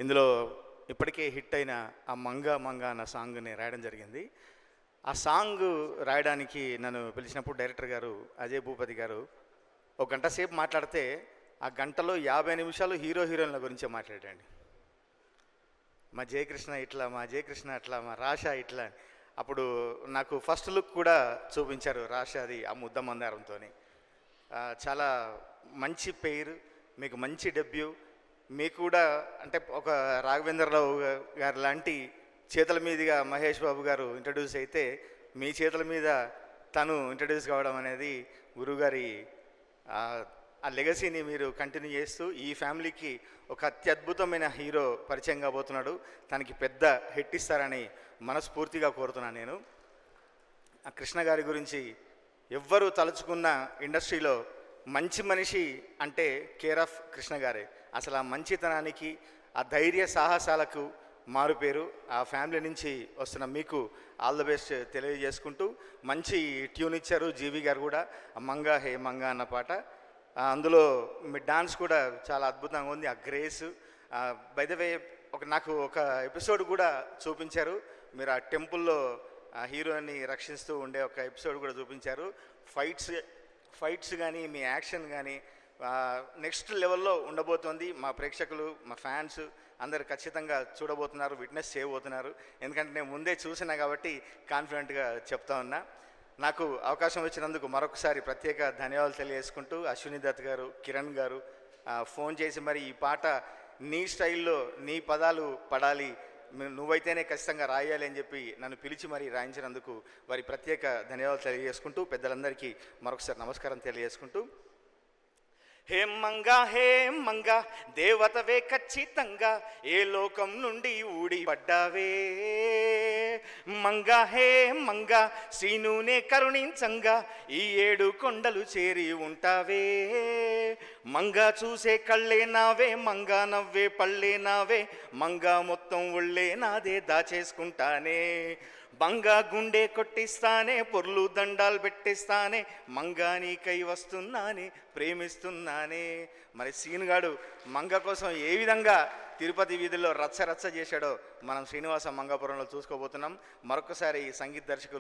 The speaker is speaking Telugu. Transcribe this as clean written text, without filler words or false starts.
ఇందులో ఇప్పటికే హిట్ అయిన ఆ మంగా మంగా అన్న సాంగ్ని రాయడం జరిగింది. ఆ సాంగ్ రాయడానికి నన్ను పిలిచినప్పుడు డైరెక్టర్ గారు అజయ్ భూపతి గారు ఒక గంట సేపు మాట్లాడితే ఆ గంటలో 50 నిమిషాలు హీరో హీరోయిన్ల గురించే మాట్లాడండి. మా జయకృష్ణ ఇట్లా, మా జయకృష్ణ అట్లా, మా రాష ఇట్లా. అప్పుడు నాకు ఫస్ట్ లుక్ కూడా చూపించారు రాషాది ఆ ముద్ద మందారంతో. చాలా మంచి పేరు, మీకు మంచి డెబ్యూ. మీకు కూడా అంటే ఒక రాఘవేంద్రరావు గారు లాంటి చేతుల మీదుగా మహేష్ బాబు గారు ఇంట్రడ్యూస్ అయితే మీ చేతుల మీద తను ఇంట్రడ్యూస్ కావడం అనేది గురువుగారి ఆ లెగసీని మీరు కంటిన్యూ చేస్తూ ఈ ఫ్యామిలీకి ఒక అత్యద్భుతమైన హీరో పరిచయం కాబోతున్నాడు. తనకి పెద్ద హిట్ ఇస్తారని మనస్ఫూర్తిగా కోరుతున్నాను. నేను ఆ కృష్ణ గారి గురించి ఎవ్వరూ తలుచుకున్న ఇండస్ట్రీలో మంచి మనిషి అంటే కేర్ ఆఫ్ కృష్ణ గారే. అసలు ఆ మంచితనానికి, ఆ ధైర్య సాహసాలకు మారుపేరు. ఆ ఫ్యామిలీ నుంచి వస్తున్న మీకు ఆల్ ద బెస్ట్ తెలియజేసుకుంటూ మంచి ట్యూన్ ఇచ్చారు జీవి గారు కూడా. మంగా హే మంగా అన్న పాట, అందులో మీ డాన్స్ కూడా చాలా అద్భుతంగా ఉంది. ఆ గ్రేస్ బై ద వే నాకు ఒక ఎపిసోడ్ కూడా చూపించారు. మీరు ఆ టెంపుల్లో ఆ హీరోని రక్షిస్తూ ఉండే ఒక ఎపిసోడ్ కూడా చూపించారు. ఫైట్స్ కానీ మీ యాక్షన్ కానీ నెక్స్ట్ లెవెల్లో ఉండబోతోంది. మా ప్రేక్షకులు, మా ఫ్యాన్స్ అందరు ఖచ్చితంగా చూడబోతున్నారు, విట్నెస్ చేయబోతున్నారు. ఎందుకంటే నేను ముందే చూసినా కాబట్టి కాన్ఫిడెంట్గా చెప్తా ఉన్నా. నాకు అవకాశం వచ్చినందుకు మరొకసారి ప్రత్యేక ధన్యవాదాలు తెలియజేసుకుంటూ అశ్విని దత్ గారు, కిరణ్ గారు ఫోన్ చేసి మరి ఈ పాట నీ స్టైల్లో నీ పదాలు పడాలి, నువ్వైతేనే ఖచ్చితంగా రాయాలి అని చెప్పి నన్ను పిలిచి మరి రాయించినందుకు వారి ప్రత్యేక ధన్యవాదాలు తెలియజేసుకుంటూ పెద్దలందరికీ మరొకసారి నమస్కారం తెలియజేసుకుంటూ, హే మంగా దేవతవే ఖచ్చితంగా, ఏ లోకం నుండి ఊడి పడ్డావే మంగా, హే మంగా శ్రీనునే కరుణించంగా, ఈ 7 కొండలు చేరి ఉంటావే మంగా. చూసే కళ్ళే నావే మంగా, నవ్వే పళ్ళే నావే మంగా, మొత్తం ఒళ్ళే నాదే దాచేసుకుంటానే మంగా. గుండె కొట్టిస్తానే, పొర్లు దండాలు పెట్టిస్తానే మంగా, నీకై వస్తున్నానే ప్రేమిస్తున్నానే. మరి సీనుగాడు మంగ కోసం ఏ విధంగా తిరుపతి వీధుల్లో రచ్చ చేశాడో మనం శ్రీనివాస మంగాపురంలో చూసుకోబోతున్నాం. మరొకసారి సంగీత దర్శకులు